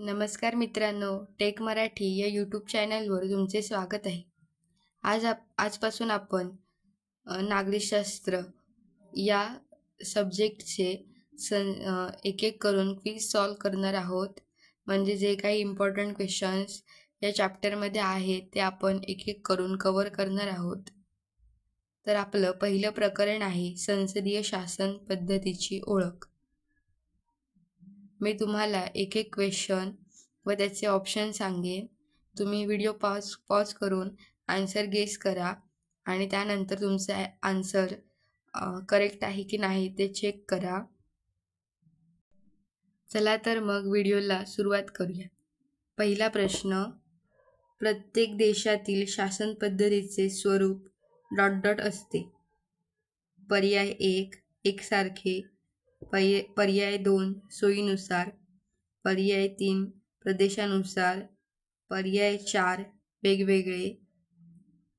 नमस्कार मित्रांनो, टेक मराठी या यूट्यूब चॅनलवर तुमचे स्वागत आहे. आजपासून आपण नागरिकशास्त्र या सब्जेक्टचे एक एक करून क्विज सॉल्व करणार आहोत. म्हणजे जे काही इम्पॉर्टंट क्वेश्चन्स या चॅप्टरमध्ये आहेत ते आपण एक एक करून कव्हर करणार आहोत. तर आपलं पहिलं प्रकरण आहे संसदीय शासन पद्धतीची ओळख. मी तुम्हाला एक एक क्वेश्चन व त्याचे ऑप्शन सांगेन. तुम्ही व्हिडिओ पॉज करून आन्सर गेस करा आणि त्यानंतर तुमचा आन्सर करेक्ट आहे की नाही ते चेक करा. चला तर मग व्हिडिओला सुरुवात करूया. पहिला प्रश्न, प्रत्येक देशातील शासन पद्धतीचे स्वरूप ... असते. पर्याय 1 एकसारखे, पर्याय 2 सोयीनुसार, पर्याय 3 प्रदेशानुसार, पर्याय 4 वेगवेगळे.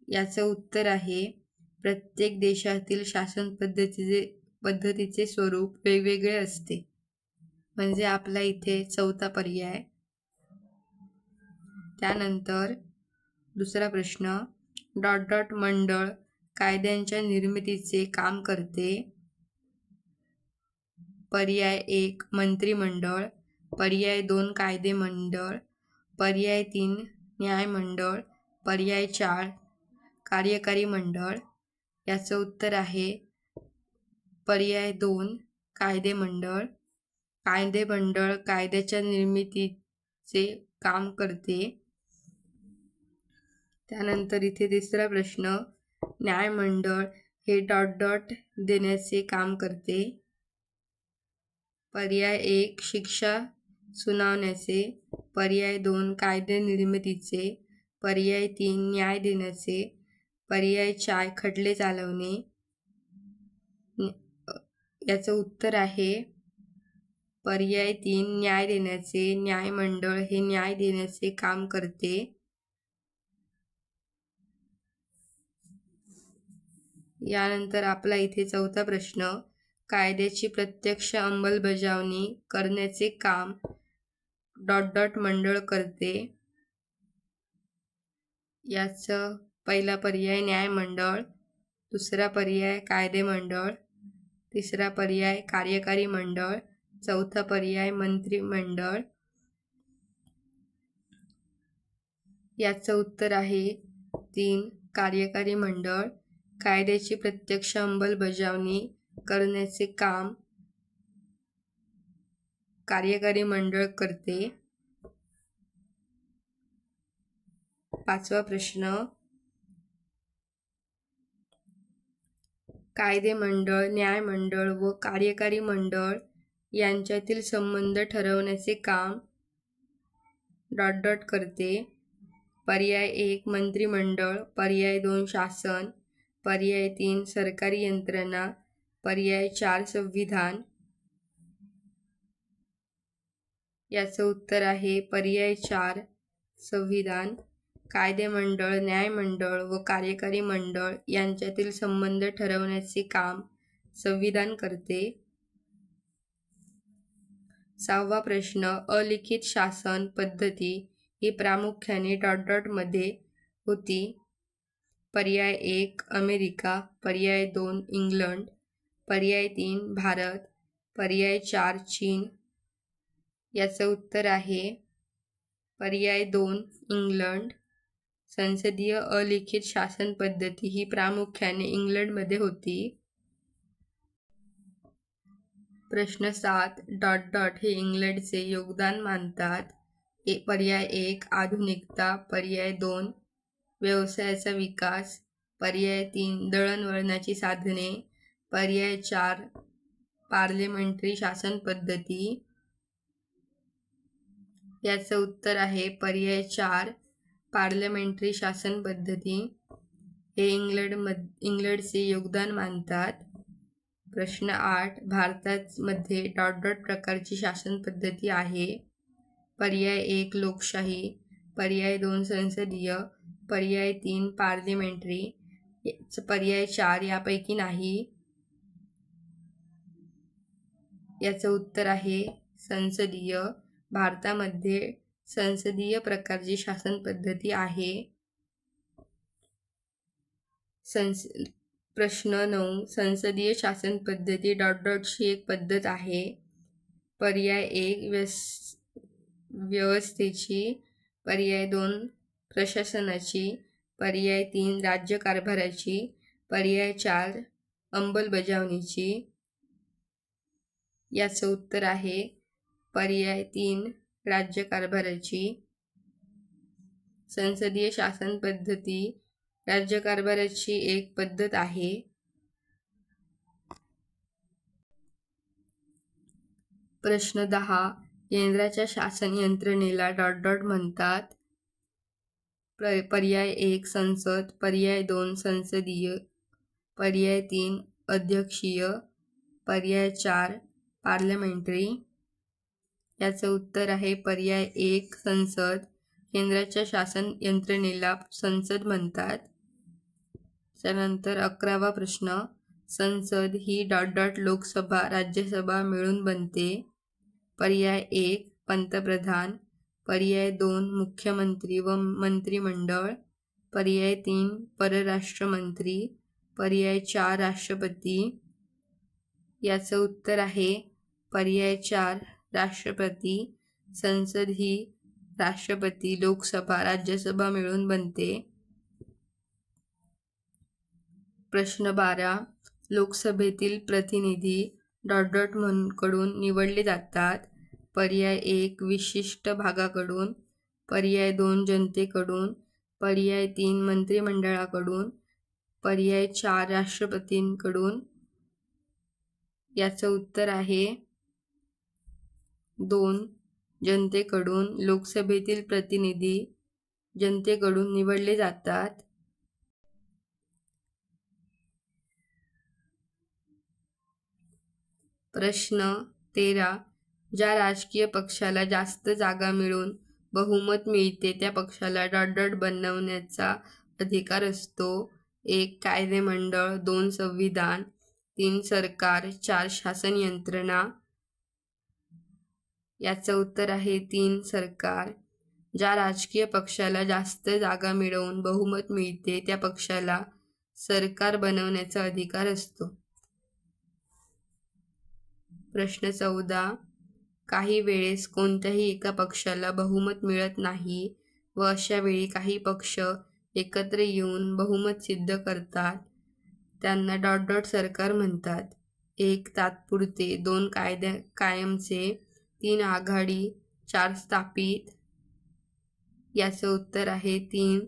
याचं उत्तर आहे प्रत्येक देशातील शासन पद्धतीचे स्वरूप वेगवेगळे असते. म्हणजे आपला इथे चौथा पर्याय. त्यानंतर दुसरा प्रश्न, ... मंडळ कायद्यांच्या निर्मितीचे काम करते. पर्याय 1 मंत्रिमंडळ, पर्याय 2 कायदेमंडळ, पर्याय 3 न्यायमंडळ, पर्याय 4 कार्यकारी मंडळ. याचं उत्तर आहे पर्याय 2 कायदेमंडळ. कायदेमंडळ कायद्याच्या निर्मितीचे काम करते. त्यानंतर इथे तिसरा प्रश्न, न्यायमंडळ हे ... देण्याचे काम करते. पर्याय 1 शिक्षा सुनावण्याचे, पर्याय 2 कायदे निर्मितीचे, पर्याय 3 न्याय देण्याचे, पर्याय 4 खटले चालवणे. याचं उत्तर आहे पर्याय 3 न्याय देण्याचे. न्यायमंडळ हे न्याय देण्याचे काम करते. यानंतर आपला इथे चौथा प्रश्न, कायद्याची प्रत्यक्ष अंमलबजावणी करण्याचे काम ... मंडळ करते. याचं पहिला पर्याय न्यायमंडळ, दुसरा पर्याय कायदेमंडळ, तिसरा पर्याय कार्यकारी मंडळ, चौथा पर्याय मंत्रिमंडळ. याचं उत्तर आहे 3 कार्यकारी मंडळ. कायद्याची प्रत्यक्ष अंमलबजावणी करण्याचे काम कार्यकारी मंडळ करते. पाचवा प्रश्न, कायदेमंडळ, न्यायमंडळ व कार्यकारी मंडळ यांच्यातील संबंध ठरवण्याचे काम ... करते. पर्याय 1 मंत्रिमंडळ, पर्याय 2 शासन, पर्याय 3 सरकारी यंत्रणा, पर्याय 4 संविधान. याचं उत्तर आहे पर्याय 4 संविधान. कायदेमंडळ, न्यायमंडळ व कार्यकारी मंडळ यांच्यातील संबंध ठरवण्याचे काम संविधान करते. सहावा प्रश्न, अलिखित शासन पद्धती ही प्रामुख्याने ... मध्ये होती. पर्याय 1 अमेरिका, पर्याय 2 इंग्लंड, पर्याय 3 भारत, पर्याय 4 चीन. याचं उत्तर आहे पर्याय 2 इंग्लंड. संसदीय अलिखित शासन पद्धती ही प्रामुख्याने इंग्लंडमध्ये होती. प्रश्न 7, ... हे इंग्लंडचे योगदान मानतात. पर्याय 1 आधुनिकता, पर्याय 2 व्यवसायाचा विकास, पर्याय 3 दळणवळणाची साधने, पर्याय 4 पार्लिमेंटरी शासन पद्धती. याचं उत्तर आहे पर्याय 4 पार्लिमेंटरी शासन पद्धती हे इंग्लंडचे योगदान मानतात. प्रश्न 8, भारतामध्ये ... प्रकारची शासन पद्धती आहे. पर्याय 1 लोकशाही, पर्याय 2 संसदीय, पर्याय 3 पार्लिमेंटरी, पर्याय 4 यापैकी नाही. याचं उत्तर आहे संसदीय. भारतामध्ये संसदीय प्रकारची शासन पद्धती आहे? प्रश्न 9. संसदीय शासन पद्धती ... ही एक पद्धत आहे. पर्याय 1 व्यवस्थेची, पर्याय 2 प्रशासनाची, पर्याय 3 राज्यकारभाराची, पर्याय 4 अंमलबजावणीची. याचं उत्तर आहे पर्याय 3 राज्यकारभाराची. संसदीय शासन पद्धती राज्यकारभाराची एक पद्धत आहे. प्रश्न 10. केंद्राच्या शासन यंत्रणेला ... म्हणतात? पर्याय 1 संसद, पर्याय 2 संसदीय, पर्याय 3 अध्यक्षीय, पर्याय 4 पार्लमेंटरी. याचं उत्तर आहे पर्याय 1 संसद. केंद्राच्या शासन यंत्रणेला संसद म्हणतात. त्यानंतर 11वा प्रश्न. संसद ही ... लोकसभा राज्यसभा मिळून बनते. पर्याय 1 पंतप्रधान, पर्याय 2 मुख्यमंत्री व मंत्रिमंडळ, पर्याय 3 परराष्ट्र मंत्री, पर्याय 4 राष्ट्रपती. याचं उत्तर आहे पर्याय 4 राष्ट्रपती. संसद ही राष्ट्रपती, लोकसभा, राज्यसभा मिळून बनते. प्रश्न 12. लोकसभेतील प्रतिनिधी ... कडून निवडले जातात. पर्याय 1 विशिष्ट भागाकडून, पर्याय 2 जनतेकडून, पर्याय 3 मंत्रिमंडळाकडून, पर्याय 4 राष्ट्रपतींकडून. याचं उत्तर आहे 2 जनतेकडून. लोकसभेतील प्रतिनिधी जनतेकडून निवडले जातात. प्रश्न 13. ज्या राजकीय पक्षाला जास्त जागा मिळून बहुमत मिळते त्या पक्षाला ... बनवण्याचा अधिकार असतो. 1 कायदेमंडळ, 2 संविधान, 3 सरकार, 4 शासन यंत्रणा. याचं उत्तर आहे 3 सरकार. ज्या राजकीय पक्षाला जास्त जागा मिळवून बहुमत मिळते त्या पक्षाला सरकार बनवण्याचा अधिकार असतो. प्रश्न 14. काही वेळेस कोणत्याही एका पक्षाला बहुमत मिळत नाही व अशा वेळी काही पक्ष एकत्र येऊन बहुमत सिद्ध करतात. त्यांना ... सरकार म्हणतात. 1 तात्पुरते, 2 कायमचे, 3 आघाडी, 4 स्थापित. याचं उत्तर आहे 3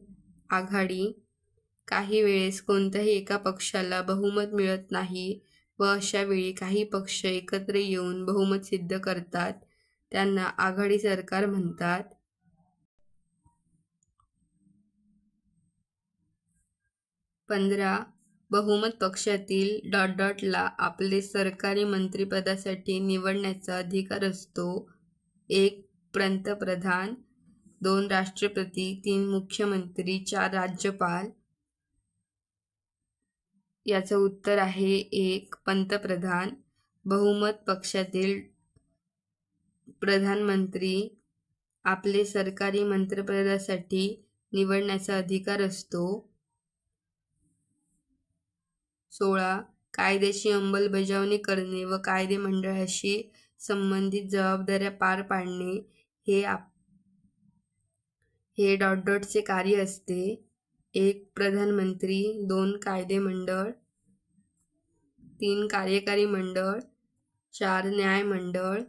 आघाडी. काही वेळेस कोणत्याही एका पक्षाला बहुमत मिळत नाही व अशा वेळी काही पक्ष एकत्र येऊन बहुमत सिद्ध करतात. त्यांना आघाडी सरकार म्हणतात. 15. बहुमत पक्षातील ... ला आपले सरकारी मंत्रिपदासाठी निवडण्याचा अधिकार असतो. 1 पंतप्रधान, 2 राष्ट्रपती, 3 मुख्यमंत्री, 4 राज्यपाल. याचं उत्तर आहे 1 पंतप्रधान. बहुमत पक्षातील प्रधानमंत्री आपले सरकारी मंत्रिपदासाठी निवडण्याचा अधिकार असतो. 16 कायद्याची अंमलबजावणी करणे व कायदेमंडळाशी संबंधित जबाबदाऱ्या पार पाडणे हे ... चे कार्य असते. 1 प्रधानमंत्री, 2 कायदेमंडळ, 3 कार्यकारी मंडळ, 4 न्यायमंडळ.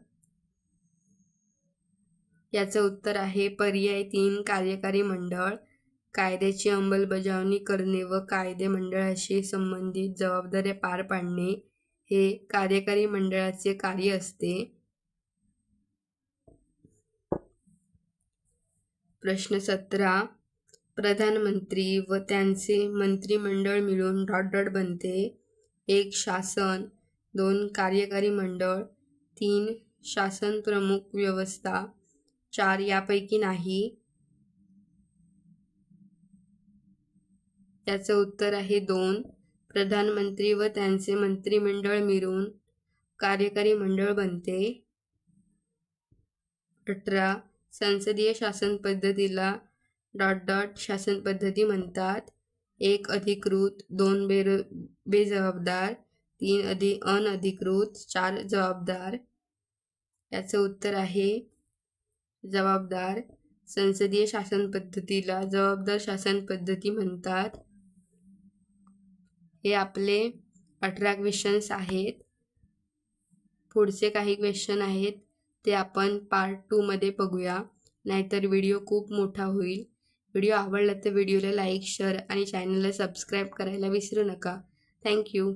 याचं उत्तर आहे पर्याय 3 कार्यकारी मंडळ. कायद्याची अंमलबजावणी करणे व कायदेमंडळाशी संबंधित जबाबदाऱ्या पार पाडणे हे कार्यकारी मंडळाचे कार्य असते. प्रश्न 17. प्रधानमंत्री व त्यांचे मंत्रिमंडळ मिळून ... बनते. 1 शासन, 2 कार्यकारी मंडळ, 3 शासन प्रमुख व्यवस्था, 4 यापैकी नाही. याचं उत्तर आहे 2 प्रधानमंत्री व त्यांचे मंत्रिमंडळ मिळून कार्यकारी मंडळ बनते. 18 संसदीय शासन पद्धतीला ... शासन पद्धती म्हणतात. 1 अधिकृत, 2 बेजबाबदार, 3 अनधिकृत, 4 जबाबदार. याचं उत्तर आहे जबाबदार. संसदीय शासन पद्धतीला जबाबदार शासन पद्धती म्हणतात. हे आपले 18 क्वेश्चन्स आहेत. पुढचे काही क्वेश्चन आहेत ते आपण पार्ट 2 मध्ये बघूया, नाहीतर व्हिडिओ खूप मोठा होईल. व्हिडिओ आवडला तर व्हिडिओला लाईक, शेअर आणि चॅनलला सबस्क्राईब करायला विसरू नका. थँक्यू.